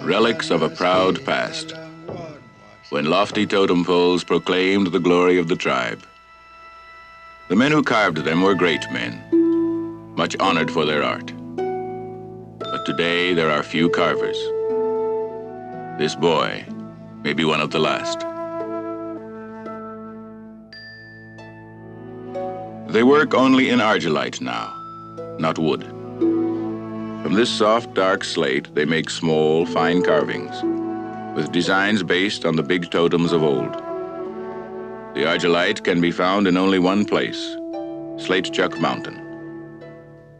Relics of a proud past, when lofty totem poles proclaimed the glory of the tribe. The men who carved them were great men, much honored for their art. But today there are few carvers. This boy may be one of the last. They work only in argillite now, not wood. From this soft, dark slate, they make small, fine carvings, with designs based on the big totems of old. The argillite can be found in only one place, Slate Chuck Mountain.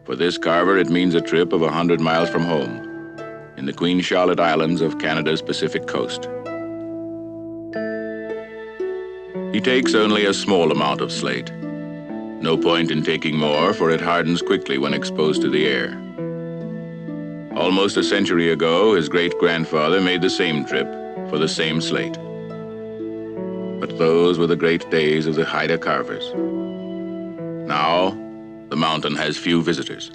For this carver, it means a trip of 100 miles from home, in the Queen Charlotte Islands of Canada's Pacific coast. He takes only a small amount of slate. No point in taking more, for it hardens quickly when exposed to the air. Almost a century ago, his great-grandfather made the same trip for the same slate. But those were the great days of the Haida Carvers. Now, the mountain has few visitors.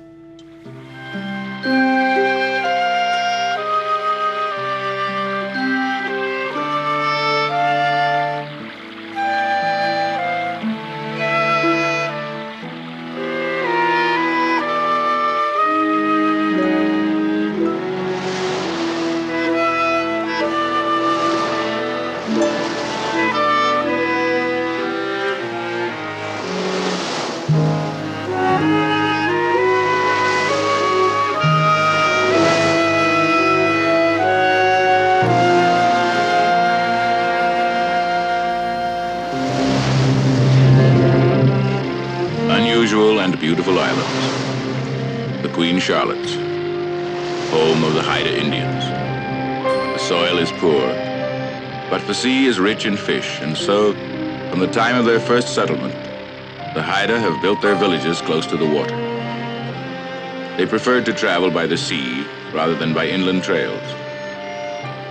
Unusual and beautiful islands. The Queen Charlotte's, home of the Haida Indians. The soil is poor, but the sea is rich in fish, and so, from the time of their first settlement, the Haida have built their villages close to the water. They preferred to travel by the sea rather than by inland trails,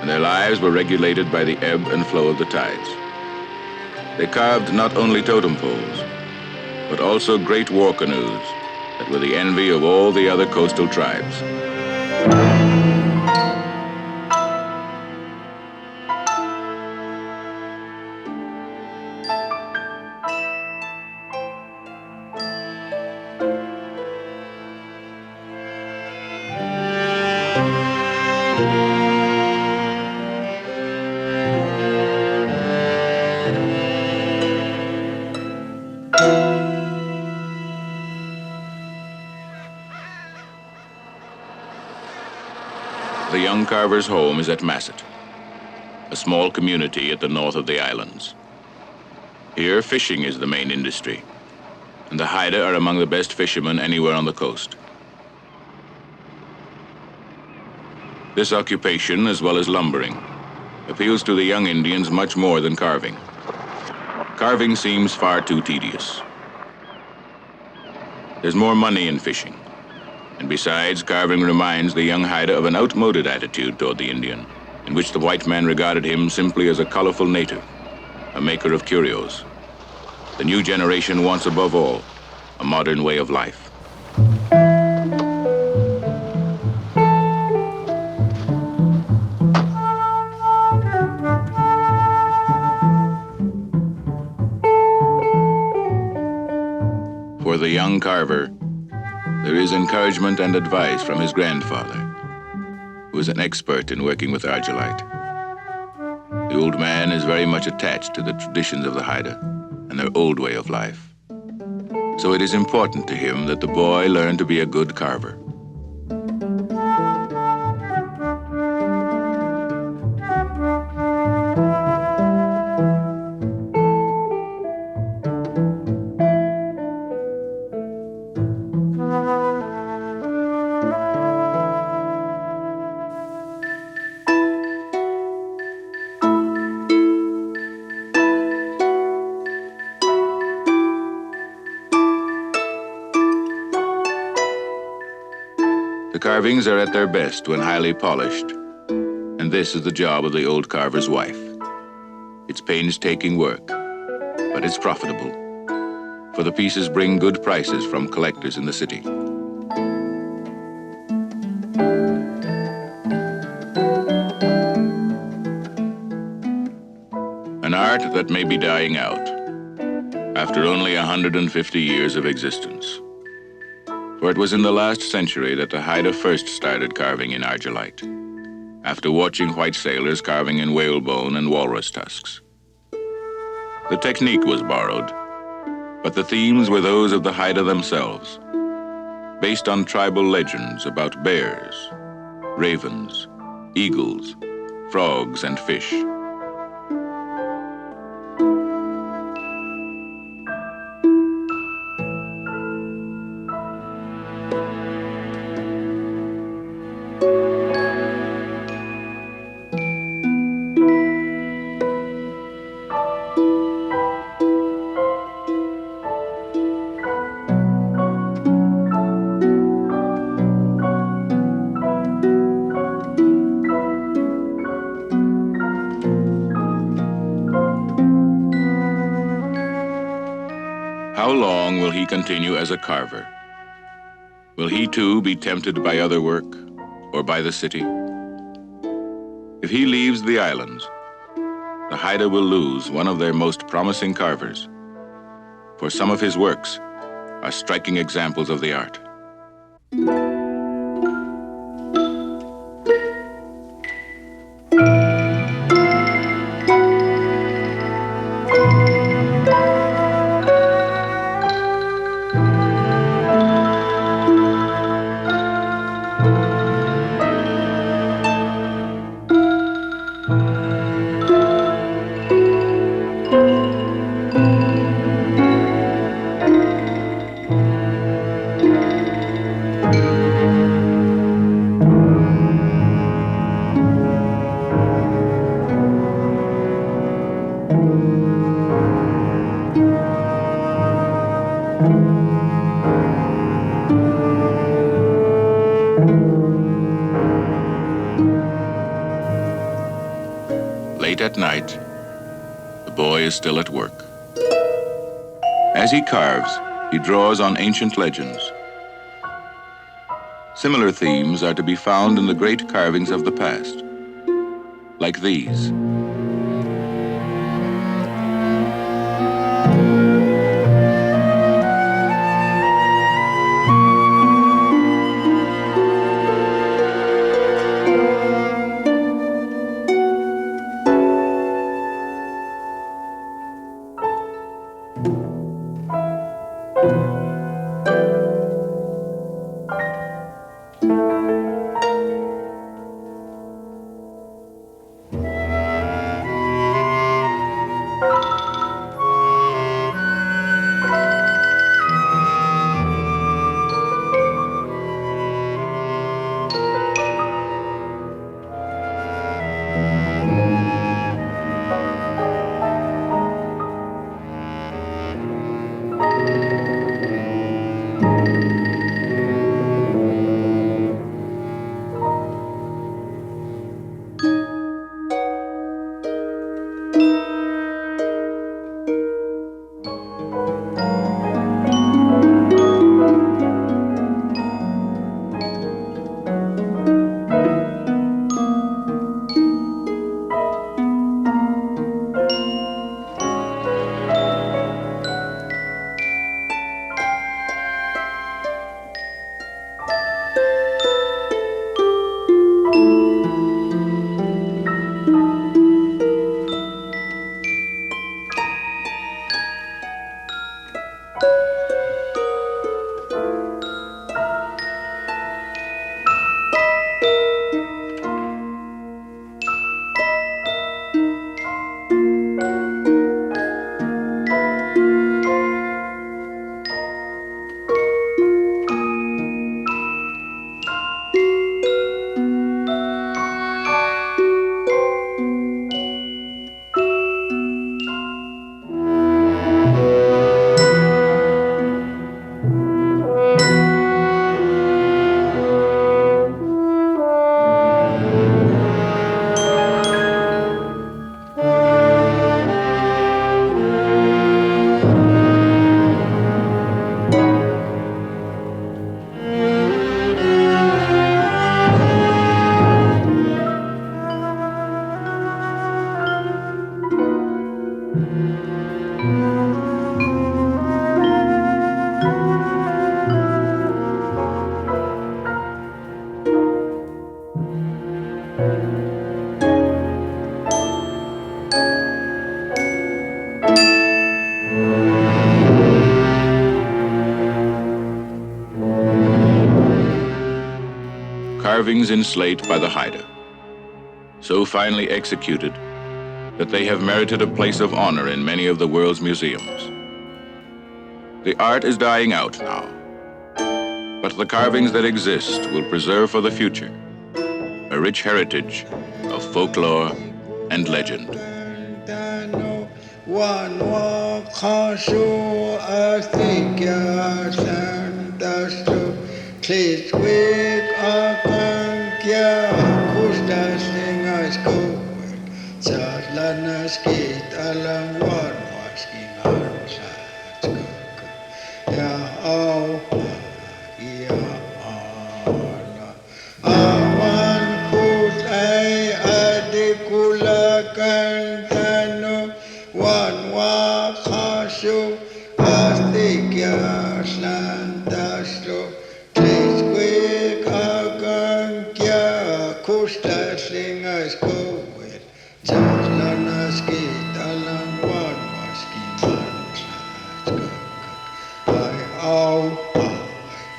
and their lives were regulated by the ebb and flow of the tides. They carved not only totem poles, but also great war canoes that were the envy of all the other coastal tribes. The young carver's home is at Masset, a small community at the north of the islands. Here, fishing is the main industry, and the Haida are among the best fishermen anywhere on the coast. This occupation, as well as lumbering, appeals to the young Indians much more than carving. Carving seems far too tedious. There's more money in fishing. And besides, carving reminds the young Haida of an outmoded attitude toward the Indian, in which the white man regarded him simply as a colorful native, a maker of curios. The new generation wants, above all, a modern way of life. For the young carver, there is encouragement and advice from his grandfather, who is an expert in working with argillite. The old man is very much attached to the traditions of the Haida and their old way of life. So it is important to him that the boy learn to be a good carver. The carvings are at their best when highly polished, and this is the job of the old carver's wife. It's painstaking work, but it's profitable, for the pieces bring good prices from collectors in the city. An art that may be dying out after only 150 years of existence. For it was in the last century that the Haida first started carving in argillite, after watching white sailors carving in whalebone and walrus tusks. The technique was borrowed, but the themes were those of the Haida themselves, based on tribal legends about bears, ravens, eagles, frogs, and fish. How long will he continue as a carver? Will he too be tempted by other work or by the city? If he leaves the islands, the Haida will lose one of their most promising carvers, for some of his works are striking examples of the art. Late at night, the boy is still at work. As he carves, he draws on ancient legends. Similar themes are to be found in the great carvings of the past, like these. Carvings in slate by the Haida, so finely executed that they have merited a place of honor in many of the world's museums. The art is dying out now, but the carvings that exist will preserve for the future a rich heritage of folklore and legend.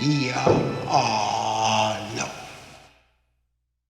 Yeah.